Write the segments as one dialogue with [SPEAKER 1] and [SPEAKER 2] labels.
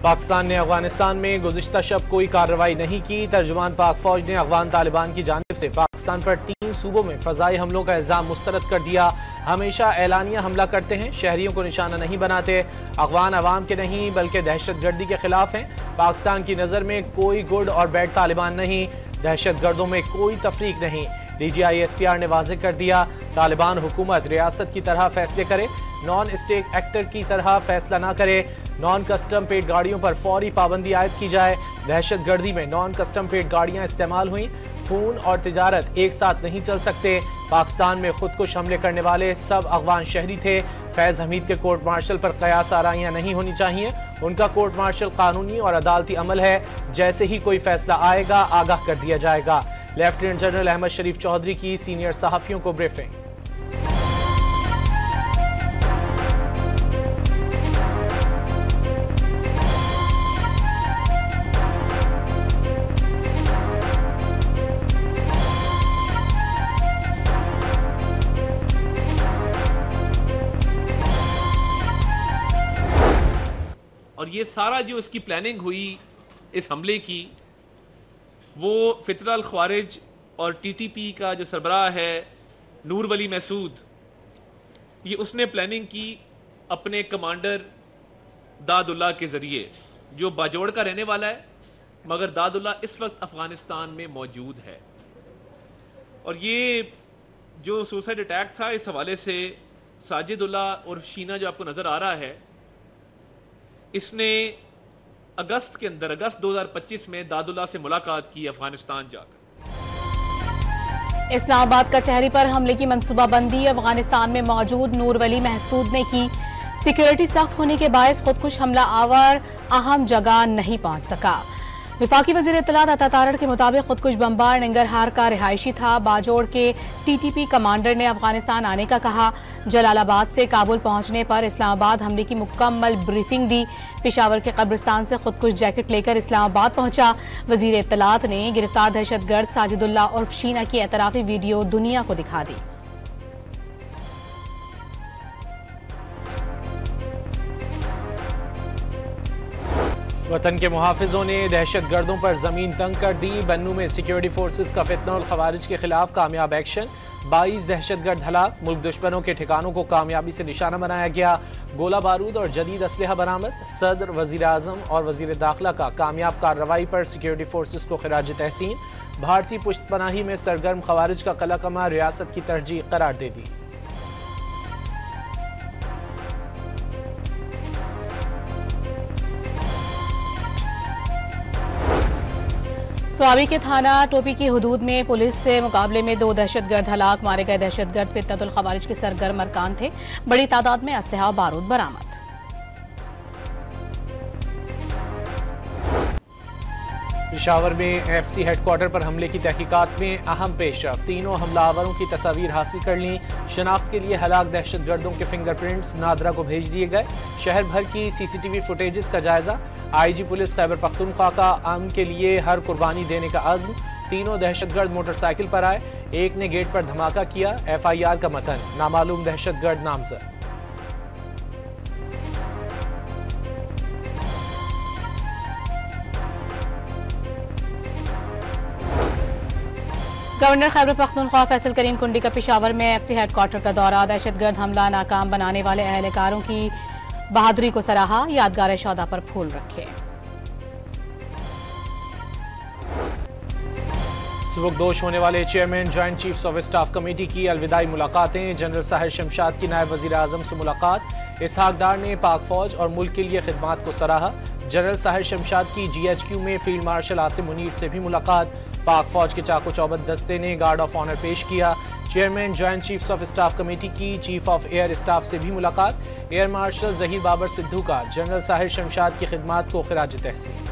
[SPEAKER 1] पाकिस्तान ने अफगानिस्तान में गुज़िश्ता शब कोई कार्रवाई नहीं की। तर्जुमान पाक फौज ने अफगान तालिबान की जानिब से पाकिस्तान पर 3 सूबों में फ़ज़ाई हमलों का इल्ज़ाम मुस्तरद कर दिया। हमेशा एलानिया हमला करते हैं, शहरियों को निशाना नहीं बनाते। अफगान अवाम के नहीं बल्कि दहशतगर्दी के खिलाफ हैं। पाकिस्तान की नज़र में कोई गुड और बैड तालिबान नहीं, दहशतगर्दों में कोई तफरीक नहीं। DGI-SPR ने वाज़ेह कर दिया, तालिबान हुकूमत रियासत की तरह फैसले करे, नॉन स्टेट एक्टर की तरह फैसला ना करे। नॉन कस्टम पेड गाड़ियों पर फौरी पाबंदी आयद की जाए। दहशतगर्दी में नॉन कस्टम पेड गाड़ियां इस्तेमाल हुई। खून और तिजारत एक साथ नहीं चल सकते। पाकिस्तान में खुदकुश हमले करने वाले सब अफगान शहरी थे। फैज़ हमीद के कोर्ट मार्शल पर कयास आराइयां नहीं होनी चाहिए। उनका कोर्ट मार्शल कानूनी और अदालती अमल है। जैसे ही कोई फैसला आएगा आगाह कर दिया जाएगा। लेफ्टिनेंट जनरल अहमद शरीफ चौधरी की सीनियर सहाफ़ियों को ब्रीफिंग।
[SPEAKER 2] और ये सारा जो इसकी प्लानिंग हुई इस हमले की, वो फितरल ख्वारिज और TTP का जो सरबराह है नूर वली महसूद, ये उसने प्लानिंग की अपने कमांडर दादुल्ला के ज़रिए, जो बाजोड़ का रहने वाला है, मगर दादुल्ला इस वक्त अफ़गानिस्तान में मौजूद है। और ये जो सुसाइड अटैक था, इस हवाले से साजिदुल्ला और शीना जो आपको नज़र आ रहा है, इसने अगस्त 2025 में दादुल्ला से मुलाकात की अफगानिस्तान जाकर।
[SPEAKER 3] इस्लामाबाद कचहरी पर हमले की मंसूबाबंदी अफगानिस्तान में मौजूद नूर वली महसूद ने की। सिक्योरिटी सख्त होने के बायस खुदकुश हमला आवर अहम जगह नहीं पहुंच सका। विफाकी वज़ीर इत्तलात अता तारड़ के मुताबिक खुदकुश बम्बार निंगरहार का रिहायशी था। बाजोड़ के TTP कमांडर ने अफगानिस्तान आने का कहा। जलालाबाद से काबुल पहुंचने पर इस्लामाबाद हमले की मुकम्मल ब्रीफिंग दी। पेशावर के कब्रिस्तान से खुदकुश जैकेट लेकर इस्लामाबाद पहुंचा। वज़ीर इत्तलात ने गिरफ्तार दहशतगर्द साजिदुल्ला और शीना की एतराफ़ी वीडियो दुनिया को दिखा दी।
[SPEAKER 1] वतन के मुहाफिजों ने दहशतगर्दों पर जमीन तंग कर दी। बन्नू में सिक्योरिटी फोर्सेस का फितना और खवारिज के खिलाफ कामयाब एक्शन। 22 दहशतगर्द हलाक। मुल्क दुश्मनों के ठिकानों को कामयाबी से निशाना बनाया गया। गोला बारूद और जदीद असलहा बरामद। सदर, वजीर आजम और वजीर दाखिला का कामयाब कार्रवाई पर सिक्योरिटी फोर्सेस को खिराज तहसीन। भारतीय पुश्तपनाही में सरगर्म खवारिज का कलाकमा रियासत की तरजीह करार दे दी।
[SPEAKER 3] स्वाबी के थाना टोपी की हदूद में पुलिस से मुकाबले में 2 दहशतगर्द हलाक। मारे गए दहशतगर्द फितनतुल खवारिज के सरगर्म अरकान थे। बड़ी तादाद में असलहा और बारूद बरामद।
[SPEAKER 1] पेशावर में FC हेडक्वार्टर पर हमले की तहकीकात में अहम पेशरफ। 3 हमलावरों की तस्वीर हासिल कर ली। शनाख्त के लिए हलाक दहशतगर्दों के फिंगरप्रिंट्स नादरा को भेज दिए गए। शहर भर की CCTV फुटेजेस का जायजा। IG पुलिस खैबर पख्तूनख्वा का अमन के लिए हर कुर्बानी देने का अज़्म। 3 दहशतगर्द मोटरसाइकिल पर आए, एक ने गेट पर धमाका किया। FIR का मतन, नामालूम दहशतगर्द नामजद।
[SPEAKER 3] गवर्नर खैबर पख्तूनख्वा फैसल करीम कुंडी का पेशावर में FC हेडक्वार्टर का दौरा। दहशतगर्द हमला नाकाम बनाने वाले अहलकारों की बहादुरी को सराहा। यादगार शौदा पर फूल रखे।
[SPEAKER 1] सुबकदोश होने वाले chairman joint chiefs of staff committee की अलविदाई मुलाकातें। जनरल साहिर शमशाद की नायब वजीर आजम से मुलाकात। इसहाक डार ने पाक फौज और मुल्क के लिए खिदमात को सराहा। जनरल साहिर शमशाद की GHQ में फील्ड मार्शल आसिम मुनीर से भी मुलाकात। पाक फौज के चाको चौबंद दस्ते ने गार्ड ऑफ ऑनर पेश किया। Chairman joint chiefs of staff committee की चीफ ऑफ एयर स्टाफ से भी मुलाकात। एयर मार्शल जहीर बाबर सिद्धू का जनरल साहिर शमशाद की खिदमात को खिराज तहसीन।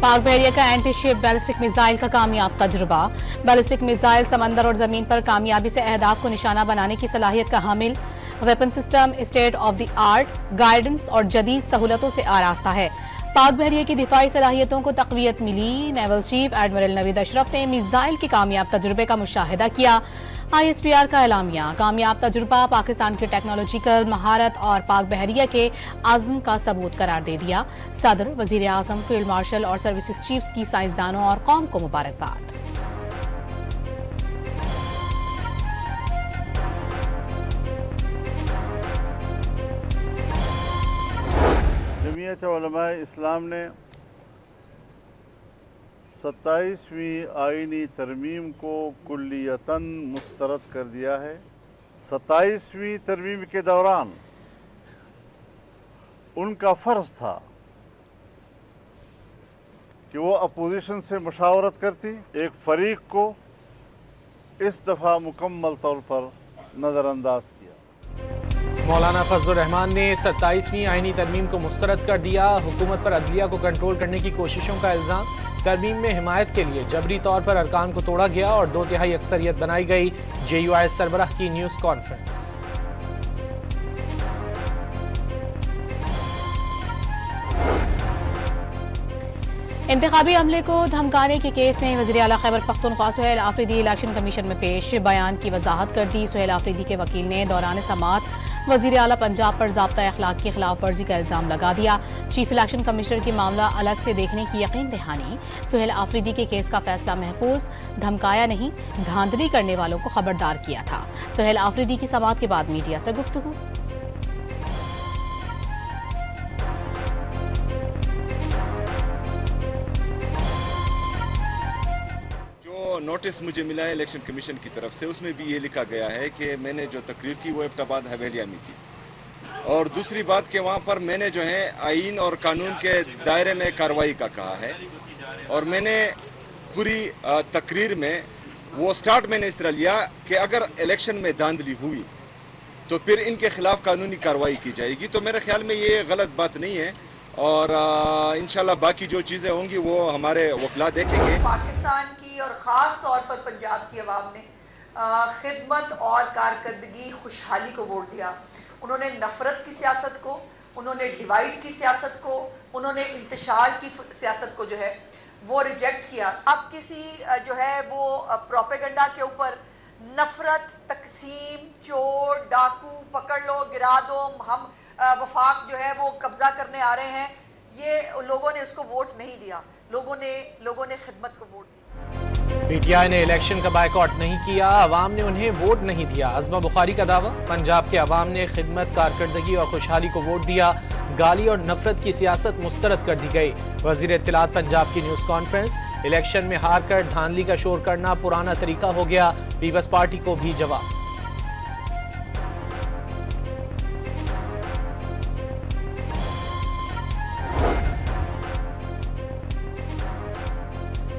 [SPEAKER 3] पाक बहरिया का एंटी शिप बैलिस्टिक मिसाइल का कामयाब तजुर्बा। बैलिस्टिक मिसाइल समंदर और जमीन पर कामयाबी से अहदाफ को निशाना बनाने की सलाहियत का हामिल। Weapon system state of the art, guidance और जदीद सहूलतों से आरास्ता है। पाक बहरिया की दिफाई सलाहियतों को तक़वियत मिली। Naval chief admiral Naveed Ashraf ने मिसाइल के कामयाब तजुर्बे का मुशाहिदा किया। ISPR का एलामिया, कामयाब तजुर्बा पाकिस्तान की टेक्नोलॉजिकल महारत और पाक बहरिया के आज़म का सबूत करार दे दिया। सदर, वजीर आज़म, फील्ड मार्शल और सर्विसेज चीफ्स की साइंसदानों और कौम को मुबारकबाद।
[SPEAKER 4] जमीयत उलमाए इस्लाम ने 27वीं आईनी तरमीम को कुल्लियतन मुस्तरद कर दिया है। 27वीं तरमीम के दौरान उनका फ़र्ज़ था कि वो अपोजिशन से मुशावरत करती। एक फ़रीक को इस दफ़ा मुकम्मल तौर पर नज़रअंदाज किया।
[SPEAKER 1] मौलाना फजलुर रहमान ने 27वीं आईनी तरमीम को मुस्तरद कर दिया। हुकूमत पर अदलिया को कंट्रोल करने की कोशिशों का इल्ज़ाम। तरमीम में हिमायत के लिए जबरी तौर पर अरकान को तोड़ा गया और 2/3 अक्सरियत बनाई गई। JUI सरबराह की न्यूज़ कॉन्फ्रेंस।
[SPEAKER 3] इंतखाबी अमले को धमकाने के केस में वज़ीर आला खैबर पख्तूनख्वा सुहेल आफरीदी इलेक्शन कमीशन में पेश। बयान की वजाहत कर दी। सुहेल आफरीदी के वकील ने दौरान समाअत वज़ीर आला पंजाब पर ज़ाब्ता अखलाक की खिलाफ वर्जी का इल्ज़ाम लगा दिया। चीफ इलेक्शन कमिश्नर की मामला अलग से देखने की यकीन दहानी। सुहेल आफरीदी के केस का फैसला महफूज, धमकाया नहीं, धांधली करने वालों को खबरदार किया था। सुहेल आफरीदी की समाअत के बाद मीडिया से गुफ्तगू।
[SPEAKER 5] नोटिस मुझे मिला है इलेक्शन कमीशन की तरफ से, उसमें भी ये लिखा गया है कि मैंने जो तकरीर की वो एबटाबाद हवेलिया में की। और दूसरी बात कि वहाँ पर मैंने जो है आईन और कानून के दायरे में कार्रवाई का कहा है। और मैंने पूरी तकरीर में वो स्टार्ट मैंने इस तरह लिया कि अगर इलेक्शन में धांधली हुई तो फिर इनके खिलाफ कानूनी कार्रवाई की जाएगी। तो मेरे ख्याल में ये गलत बात नहीं है और इंशाल्लाह बाकी जो चीज़ें होंगी वो हमारे वकला देखेंगे।
[SPEAKER 6] पाकिस्तान की और ख़ास तौर पर पंजाब की आवाम ने खिदमत और कारकर्दगी, खुशहाली को वोट दिया। उन्होंने नफ़रत की सियासत को, उन्होंने डिवाइड की सियासत को, उन्होंने इंतशार की सियासत को जो है वो रिजेक्ट किया। अब किसी जो है वो प्रोपेगेंडा के ऊपर नफ़रत, तकसीम, चोर, डाकू, पकड़ लो, गिरा दो, हम वफाक जो है वो कब्जा करने आ रहे हैं, ये लोगों ने उसको वोट नहीं दिया। लोगों ने खिदमत को वोट दिया।
[SPEAKER 1] PTI ने इलेक्शन का बायकॉट नहीं किया, अवाम ने उन्हें वोट नहीं दिया। अज़मा बुखारी का दावा, पंजाब के अवाम ने खिदमत, कारकर्दगी और खुशहाली को वोट दिया। गाली और नफरत की सियासत मुस्तरद कर दी गई। वज़ीर इत्तलात पंजाब की न्यूज़ कॉन्फ्रेंस। इलेक्शन में हार कर धांधली का शोर करना पुराना तरीका हो गया। पीपल्स पार्टी को भी जवाब।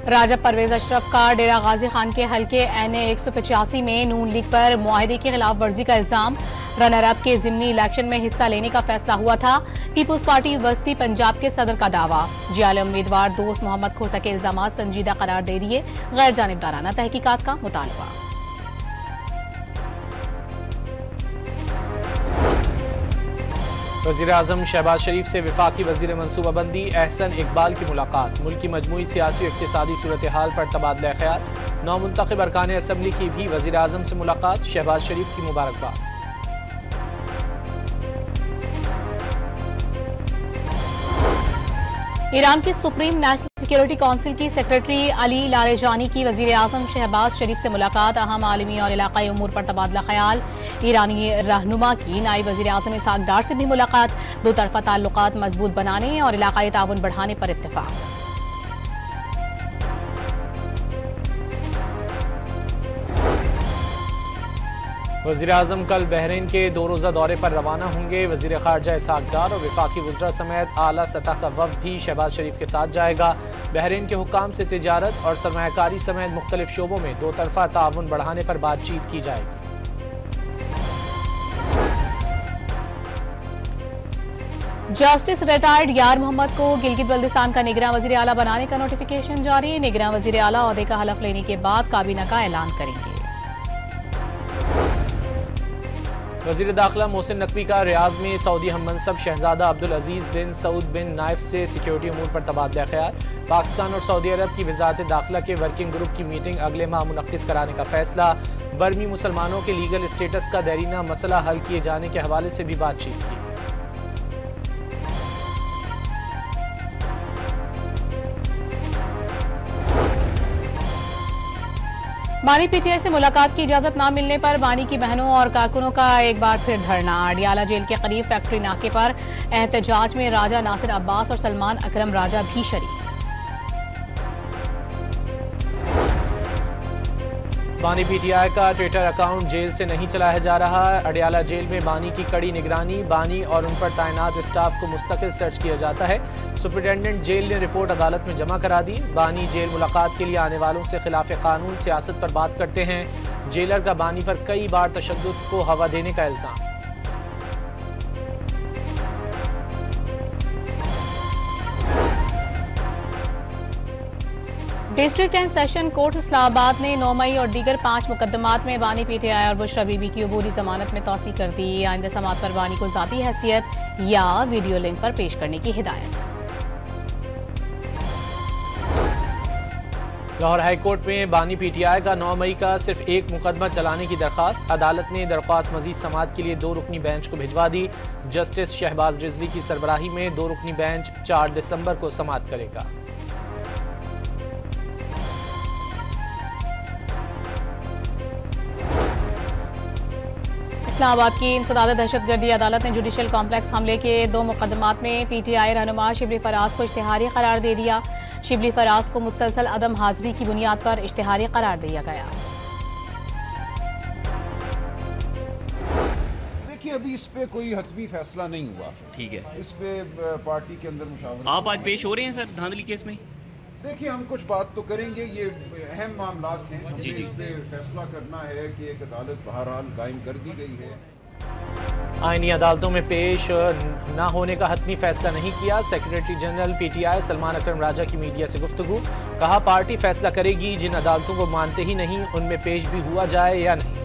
[SPEAKER 3] राजा परवेज अशरफ का डेरा गाजी खान के हल्के NA 185 में नून लीग पर मुआहदे की खिलाफ वर्जी का इल्जाम। रनर अप के ज़िमनी इलेक्शन में हिस्सा लेने का फैसला हुआ था। पीपल्स पार्टी वस्ती पंजाब के सदर का दावा। जियाले उम्मीदवार दोस्त मोहम्मद खोसा के इल्जामात संजीदा करार दे दिए। गैर जानिबदाराना तहकीकात का मुतालबा।
[SPEAKER 1] वज़ीर आज़म शहबाज शरीफ से वफाकी वज़ीर मनसूबाबंदी अहसन इकबाल की मुलाकात। मुल्क की मजमूई सियासी इक़्तिसादी सूरत हाल पर तबादला ख्याल। नौमुंतखब अरकान असम्बली की भी वज़ीर आज़म से मुलाकात। शहबाज शरीफ की मुबारकबाद।
[SPEAKER 3] ईरान की सुप्रीम नेशनल सिक्योरिटी काउंसिल की सेक्रेटरी अली लारेजानी की वज़ीर आज़म शहबाज शरीफ से मुलाकात। अहम आलमी और इलाकाई उमूर पर तबादला ख्याल। ईरानी रहनुमा की नायब वज़ीर आज़म इसहाक डार से भी मुलाकात। दो तरफ़ा ताल्लुकात मजबूत बनाने और इलाकाई ताउन बढ़ाने पर इत्तेफाक।
[SPEAKER 1] वज़ीर आज़म कल बहरीन के 2 रोज़ा दौरे पर रवाना होंगे। वज़ीर ख़ारजा इसहाक डार और वफाकी वज़रा समेत आला सतह का वफ़द भी शहबाज शरीफ के साथ जाएगा। बहरीन के हुक्काम से तिजारत और सरमायाकारी समेत मुख्तलिफ शोबों में दो तरफ़ा ताउन बढ़ाने पर बातचीत की जाएगी।
[SPEAKER 3] जस्टिस रिटायर्ड यार मोहम्मद को गिलगित बल्दिस्तान का निगरान वज़ीर आला बनाने का नोटिफिकेशन जारी। निगरान वज़ीर आला ओहदे का हलफ लेने के बाद काबीना का ऐलान करेंगे।
[SPEAKER 1] वज़ीर दाखिला मोहसिन नकवी का रियाज में सऊदी हम मनसब शहजादा अब्दुल अजीज़ बिन सऊद बिन नाइफ से सिक्योरिटी अमूर पर तबादला ख्याल। पाकिस्तान और सऊदी अरब की वज़ारत दाखिला के वर्किंग ग्रुप की मीटिंग अगले माह मुनक्किद कराने का फैसला। बर्मी मुसलमानों के लीगल स्टेटस का देरीना मसला हल किए जाने के हवाले से भी बातचीत की।
[SPEAKER 3] बानी पीटीआई से मुलाकात की इजाजत न मिलने पर बानी की बहनों और कारकुनों का एक बार फिर धरना। अडियाला जेल के करीब फैक्ट्री नाके पर एहतजाज में राजा नासिर अब्बास और सलमान अकरम राजा भी शरीक।
[SPEAKER 1] बानी पीटीआई का ट्विटर अकाउंट जेल से नहीं चलाया जा रहा है। अडियाला जेल में बानी की कड़ी निगरानी, बानी और उन पर तैनात स्टाफ को मुस्तकिल सर्च किया जाता है। सुपरिटेंडेंट जेल ने रिपोर्ट अदालत में जमा करा दी। बानी जेल मुलाकात के लिए आने वालों से खिलाफ कानून सियासत पर बात करते हैं। जेलर का बानी पर कई बार तशद्दुद को हवा देने का इल्जाम।
[SPEAKER 3] District and session court Islamabad ने 9 मई और दीगर 5 मुकदमात में बानी पीटीआई और बुशरा बीबी की अबूरी जमानत में तौसी कर दी। आइंदा समात पर बानी को जाती हैसियत या वीडियो लिंक पर पेश करने की हिदायत।
[SPEAKER 1] लाहौर हाईकोर्ट में बानी पीटीआई का 9 मई का सिर्फ एक मुकदमा चलाने की दरख्वास्त। अदालत ने दरख्वास्त मजीद समात के लिए 2 रुकनी बेंच को भिजवा दी। जस्टिस शहबाज रिजवी की सरबराही में 2 रुकनी बेंच 4 दिसंबर को समात करेगा।
[SPEAKER 3] इस्लामाबाद की इंसदाद दहशतगर्दी अदालत ने जुडिशल कॉम्प्लेक्स हमले के 2 मुकदमात में पीटीआई रहनुमा शिबली फराज को इश्तिहारी करार दे दिया। शिबली फराज को मुसलसल अदम हाजिरी की बुनियाद पर इश्तिहारी करार दिया गया।
[SPEAKER 7] देखिए, अभी इस पे कोई हतमी फैसला नहीं हुआ।
[SPEAKER 8] ठीक है,
[SPEAKER 7] इस पे पार्टी के अंदर मुशावरा।
[SPEAKER 8] आप आज पेश हो रहे हैं सर धांधली केस में?
[SPEAKER 7] देखिए, हम कुछ बात तो करेंगे, ये अहम मामलात हैं। हमें
[SPEAKER 8] जी।
[SPEAKER 7] इस पे फैसला करना है कि एक अदालत बहरहाल कायम कर दी गई है।
[SPEAKER 1] आईनी अदालतों में पेश न होने का हतमी फैसला नहीं किया। सेक्रेटरी जनरल पीटीआई सलमान अकरम राजा की मीडिया से गुफ्तगू। कहा, पार्टी फैसला करेगी, जिन अदालतों को मानते ही नहीं उनमें पेश भी हुआ जाए या नहीं।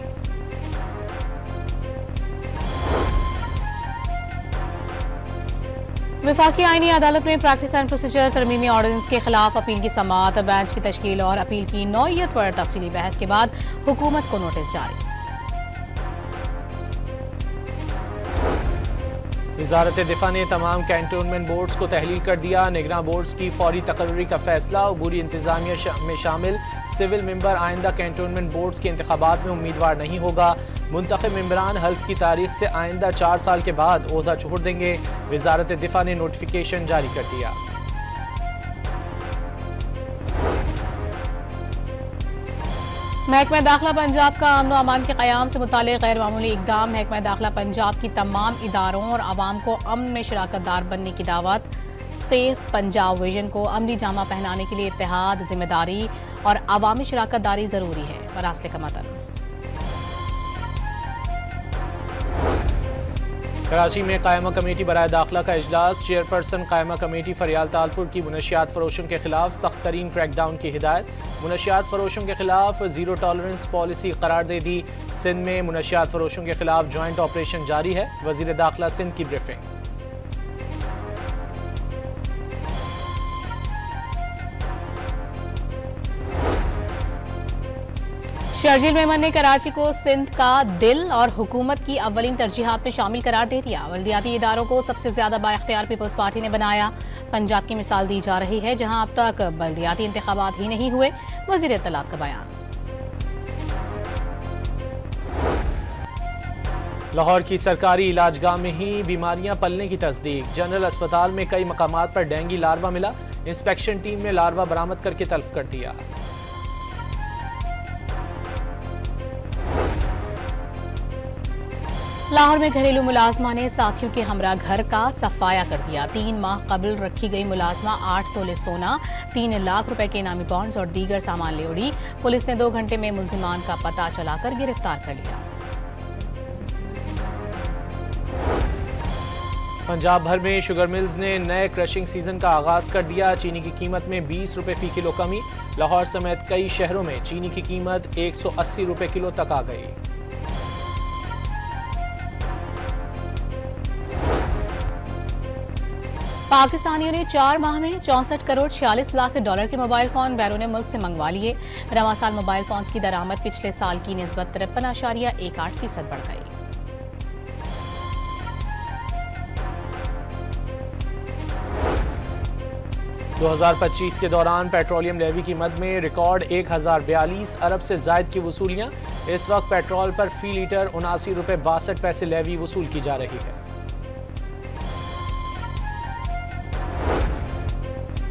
[SPEAKER 3] वफाकी आईनी अदालत में प्रैक्टिस एंड प्रोसीजर तरमीमी ऑर्डिनेंस के खिलाफ अपील की समाअत। बेंच की तश्कील और अपील की नौइयत पर तफसीली बहस के बाद हुकूमत को नोटिस जारी।
[SPEAKER 1] वजारत दिफा ने तमाम कैंटोनमेंट बोर्ड्स को तहलील कर दिया। निगरान बोर्ड्स की फौरी तकर्री का फैसला। अबूरी इंतजामिया में शामिल सिविल मेंबर आइंदा कैंटोनमेंट बोर्ड्स के इंतखाबात में उम्मीदवार नहीं होगा। मुंतखब मेंबरान हल्फ की तारीख से आइंदा 4 साल के बाद ओहदा छोड़ देंगे। वजारत दिफा ने नोटिफिकेशन जारी कर दिया।
[SPEAKER 3] महकमा दाखिला पंजाब का अमन अमान के क़याम से मुताल्लिक़ गैर मामूली इक़दाम। महकमा दाखिला पंजाब की तमाम इदारों और आवाम को अमन में शराकतदार बनने की दावत। सेफ पंजाब विजन को अमली जामा पहनाने के लिए इत्तेहाद, जिम्मेदारी और अवामी शराकतदारी ज़रूरी है। मरासले का मतन।
[SPEAKER 1] कराची में कायमा कमेटी बराए दाखिला का इजलास। चेयरपर्सन कायमा कमेटी फरियाल तालपुर की मुनशियात फरोशों के खिलाफ सख्त तरीन क्रैकडाउन की हिदायत। मुनशियात फरोशों के खिलाफ जीरो टॉलरेंस पॉलिसी करार दे दी। सिंध में मुनशियात फरोशों के खिलाफ ज्वाइंट ऑपरेशन जारी है। वजीर दाखिला सिंध की ब्रीफिंग।
[SPEAKER 3] शर्जील मेमन ने कराची को सिंध का दिल और हुकूमत की अव्वलीन तरजीहात में शामिल करार दे दिया। बल्दियाती इदारों को सबसे ज्यादा बाइख्तियार पीपल्स पार्टी ने बनाया। पंजाब की मिसाल दी जा रही है, जहां अब तक बल्दियाती इंतखाबात ही नहीं हुए। वजीर इत्तलात का बयान।
[SPEAKER 1] लाहौर की सरकारी इलाजगाह में ही बीमारियां पलने की तस्दीक। जनरल अस्पताल में कई मकामात पर डेंगू लार्वा मिला। इंस्पेक्शन टीम ने लार्वा बरामद करके तल्फ कर दिया।
[SPEAKER 3] लाहौर में घरेलू मुलाजमा ने साथियों के हमरा घर का सफाया कर दिया। 3 माह कबल रखी गई मुलाजमा 8 तोले सोना, 3 लाख रुपए के इनामी बॉन्ड्स और दीगर सामान ले उड़ी। पुलिस ने 2 घंटे में मुल्जिमान का पता चलाकर गिरफ्तार कर लिया।
[SPEAKER 1] पंजाब भर में शुगर मिल्स ने नए क्रशिंग सीजन का आगाज कर दिया। चीनी की कीमत में 20 रुपए फी किलो कमी। लाहौर समेत कई शहरों में चीनी की कीमत 180 रुपए किलो तक आ गई।
[SPEAKER 3] पाकिस्तानियों ने 4 माह में 64 करोड़ 46 लाख डॉलर के मोबाइल फोन बैरून मुल्क से मंगवा लिए। रवां साल मोबाइल फोन की दरामद पिछले साल की निस्बत 53.18% बढ़ गई।
[SPEAKER 1] दो 2025 के दौरान पेट्रोलियम लेवी की मद में रिकॉर्ड 1042 अरब से जायद की वसूलियां। इस वक्त पेट्रोल पर फी लीटर 79 रुपये 62 पैसे लेवी वसूल की जा रही है।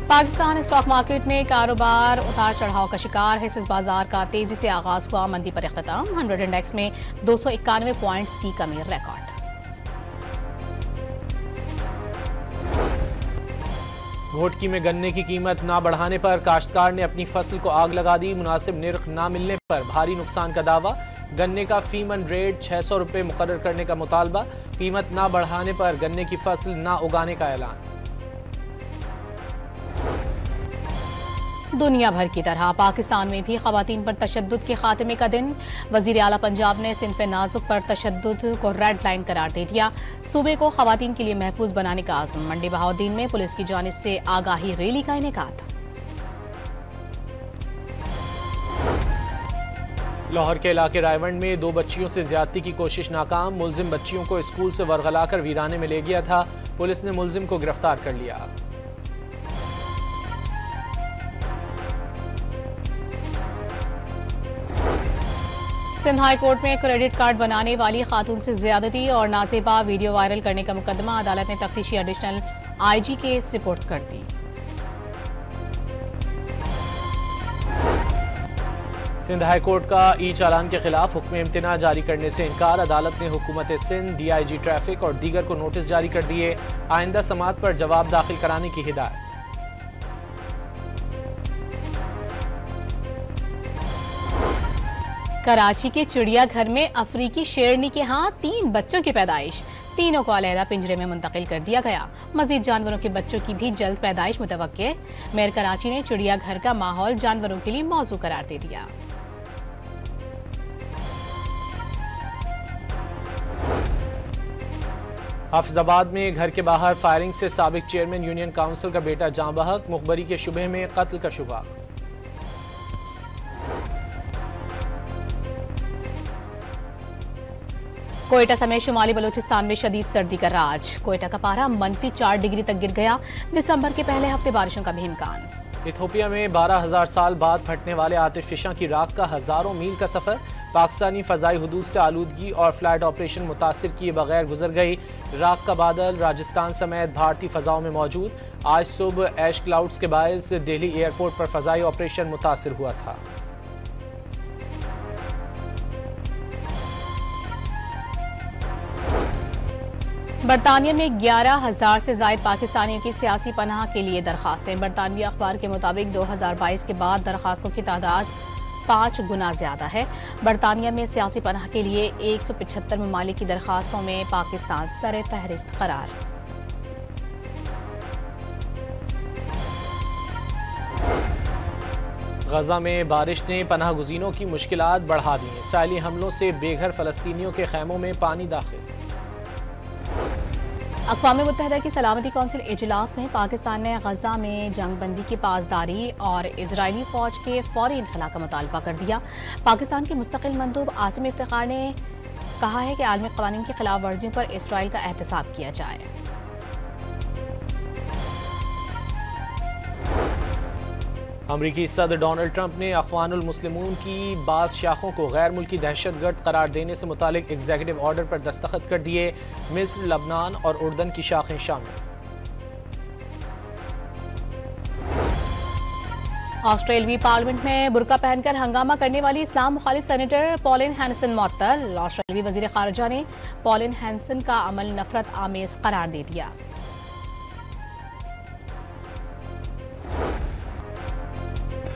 [SPEAKER 3] पाकिस्तान स्टॉक मार्केट में कारोबार उतार चढ़ाव का शिकार है। इस बाजार का तेजी से आगाज हुआ, मंदी पर इख्तिताम। 100 इंडेक्स में 291 पॉइंट्स की कमी रिकॉर्ड।
[SPEAKER 1] घोटकी में गन्ने की कीमत ना बढ़ाने पर काश्तकार ने अपनी फसल को आग लगा दी। मुनासिब निर्ख ना मिलने पर भारी नुकसान का दावा। गन्ने का फीमन रेट 600 रुपये मुकर्रर करने का मुतालबा। कीमत ना बढ़ाने पर गन्ने की फसल ना उगाने का ऐलान।
[SPEAKER 3] दुनिया भर की तरह पाकिस्तान में भी खवातीन पर तशद्दुद के खात्मे का दिन। वजीर आला पंजाब ने सिंफ नाजुक पर तशद्दुद को रेड लाइन करार दे दिया। सूबे को खवातीन के लिए महफूज बनाने का आज़म। मंडी बहाउद्दीन में पुलिस की जानिब से आगाही रैली का इनेकाद।
[SPEAKER 1] लाहौर के इलाके रायवंड में 2 बच्चियों से ज्यादती की कोशिश नाकाम। मुलजिम बच्चियों को स्कूल से वरगलाकर वीराने में ले गया था। पुलिस ने मुलजिम को गिरफ्तार कर लिया।
[SPEAKER 3] सिंध हाई कोर्ट में क्रेडिट कार्ड बनाने वाली खातून से ज्यादती और नाजेबा वीडियो वायरल करने का मुकदमा। अदालत ने तफ्तीशी एडिशनल आईजी के सुपुर्द कर दी।
[SPEAKER 1] सिंध हाई कोर्ट का ई चालान के खिलाफ हुक्म इम्तना जारी करने से इनकार। अदालत ने हुकूमत सिंध, DIG ट्रैफिक और दीगर को नोटिस जारी कर दिए। आइंदा समात पर जवाब दाखिल कराने की हिदायत।
[SPEAKER 3] कराची के चिड़ियाघर में अफ्रीकी शेरनी के हाथ 3 बच्चों की पैदाइश। तीनों को अलहदा पिंजरे में मुंतकिल कर दिया गया। मजीद जानवरों के बच्चों की भी जल्द पैदाइश मुतवक्के। मेयर कराची ने चिड़ियाघर का माहौल जानवरों के लिए मौजू करार दे दिया।
[SPEAKER 1] हाफिजाबाद में घर के बाहर फायरिंग से साबिक चेयरमैन यूनियन काउंसिल का बेटा जाँ बहक। मुखबरी के शुबे में कत्ल का शुबा।
[SPEAKER 3] कोयटा समेत शुमाली बलूचिस्तान में शदीद सर्दी का राज। कोयटा का पारा -4 डिग्री तक गिर गया। दिसंबर के पहले हफ्ते बारिशों का भी इम्कान।
[SPEAKER 1] इथोपिया में 12,000 साल बाद फटने वाले आतिशफिशां की राख का हजारों मील का सफर। पाकिस्तानी फजाई हुदूद से आलूदगी और फ्लाइट ऑपरेशन मुतासिर किए बगैर गुजर गई। राख का बादल राजस्थान समेत भारतीय फजाओं में मौजूद। आज सुबह ऐश क्लाउड्स के बायस दिल्ली एयरपोर्ट पर फजाई ऑपरेशन मुतासिर हुआ था।
[SPEAKER 3] बरतानिया में 11,000 से जायद पाकिस्तानियों की सियासी पनाह के लिए दरखास्तें। बरतानवी अखबार के मुताबिक 2022 के बाद दरखास्तों की तादाद 5 गुना ज्यादा है। बरतानिया में सियासी पनाह के लिए 175 ममालिक की दरखास्तों में पाकिस्तान सरे फहरिस्त करार।
[SPEAKER 1] गजा में बारिश ने पनाह गुज़ीनों की मुश्किलात बढ़ा दी। इसराइली हमलों से बेघर फलस्तीनियों के खैमों में पानी दाखिल।
[SPEAKER 3] अक़वाम मुत्तहिदा की सलामती कौंसिल इजलास में पाकिस्तान ने गजा में जंगबंदी की पासदारी और इजरायली फौज के फौरी इनखला का मुतालबा कर दिया। पाकिस्तान के मुस्तकिल मंदूब आसिम इफ्तिखार ने कहा है कि आलमी क़वानीन की खिलाफ वर्जियों पर इसराइल का एहतसाब किया जाए।
[SPEAKER 1] अमरीकी सदर डोनाल्ड ट्रंप ने अख़वानुल मुस्लिमून की बाज़ शाखों को गैर मुल्की दहशतगर्द करार देने से मुतालिक एग्जीक्यूटिव ऑर्डर पर दस्तखत कर दिए। मिस्र, लबनान और उर्दन की शाखें शामिल।
[SPEAKER 3] ऑस्ट्रेलवी पार्लियामेंट में बुर्का पहनकर हंगामा करने वाली इस्लाम मुखालिफ सेनेटर पॉलिन हैंसन मुअत्तल। ऑस्ट्रेलवी वजीर खारजा ने पॉलिन हैंसन का अमल नफरत आमेज करार दे दिया।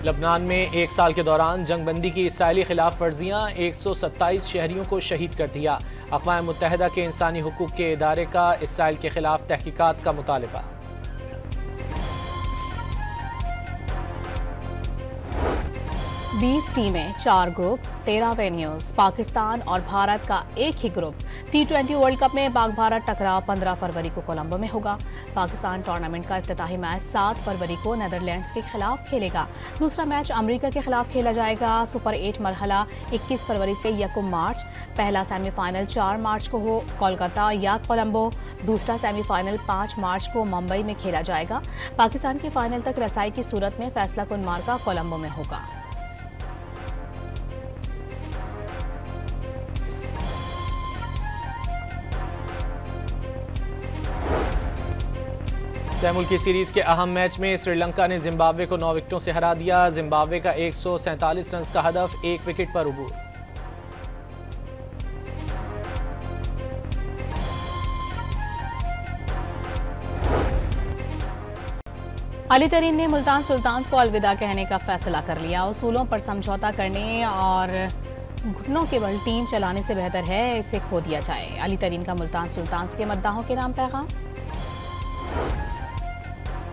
[SPEAKER 1] लबनान में 1 साल के दौरान जंगबंदी की इसराइली खिलाफ वर्जियाँ। 127 शहरियों को शहीद कर दिया। अक़वाम मुत्तहिदा के इंसानी हुकूक के इदारे का इसराइल के खिलाफ तहकीकात का मुतालबा।
[SPEAKER 3] 20 टीमें, 4 ग्रुप, 13 वेन्यूज, पाकिस्तान और भारत का एक ही ग्रुप। T20 वर्ल्ड कप में पाक भारत टकराव 15 फरवरी को कोलंबो में होगा। पाकिस्तान टूर्नामेंट का इफ्तिताही मैच 7 फरवरी को नेदरलैंड्स के खिलाफ खेलेगा। दूसरा मैच अमेरिका के खिलाफ खेला जाएगा। सुपर 8 मरहला 21 फरवरी से 1 मार्च। पहला सेमीफाइनल 4 मार्च को हो कोलकाता या कोलंबो। दूसरा सेमीफाइनल 5 मार्च को मुंबई में खेला जाएगा। पाकिस्तान के फाइनल तक रसाई की सूरत में फैसला कुन मार्का कोलंबो में होगा।
[SPEAKER 1] मुल्क की सीरीज के अहम मैच में श्रीलंका ने जिम्बाब्वे को 9 विकेटों से हरा दिया। जिम्बाब्वे का 147 रन का हदफ 1 विकेट पर उबूर।
[SPEAKER 3] अली तरीन ने मुल्तान सुल्तान्स को अलविदा कहने का फैसला कर लिया। उसूलों पर समझौता करने और घुटनों के बल टीम चलाने से बेहतर है इसे खो दिया जाए। अली तरीन का मुल्तान सुल्तान्स के मद्दाहों के नाम पैगाम।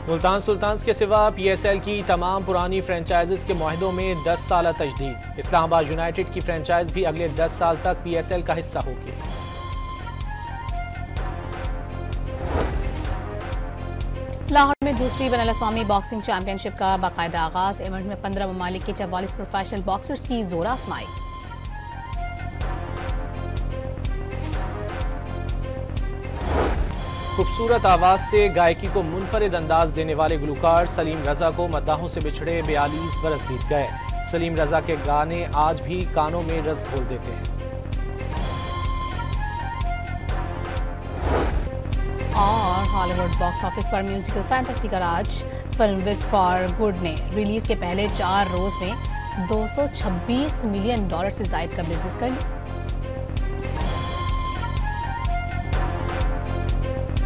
[SPEAKER 1] मुल्तान सुल्तान्स के सिवा PSL की तमाम पुरानी फ्रेंचाइजीज के मुआहदों में 10 साल तजदीद। इस्लामाबाद यूनाइटेड की फ्रेंचाइज भी अगले 10 साल तक PSL का हिस्सा होगी।
[SPEAKER 3] लाहौर में दूसरी बैनुल-अक़वामी बॉक्सिंग चैंपियनशिप का बाकायदा आगाज। इवेंट में 15 ममालिक के 44 प्रोफेशनल बॉक्सर्स की जोर आजमाई।
[SPEAKER 1] खूबसूरत आवाज से गायकी को मुनफरिद अंदाज देने वाले गुलकार सलीम रजा को मद्दाहों से बिछड़े 42 बरस बीत गए। सलीम रजा के गाने आज भी कानों में रस घोल देते हैं।
[SPEAKER 3] और हॉलीवुड बॉक्स ऑफिस पर म्यूजिकल फैंटेसी का राज फिल्म विद फॉर गुड ने रिलीज के पहले 4 रोज में $226 मिलियन से जायद का बिजनेस कर लिया।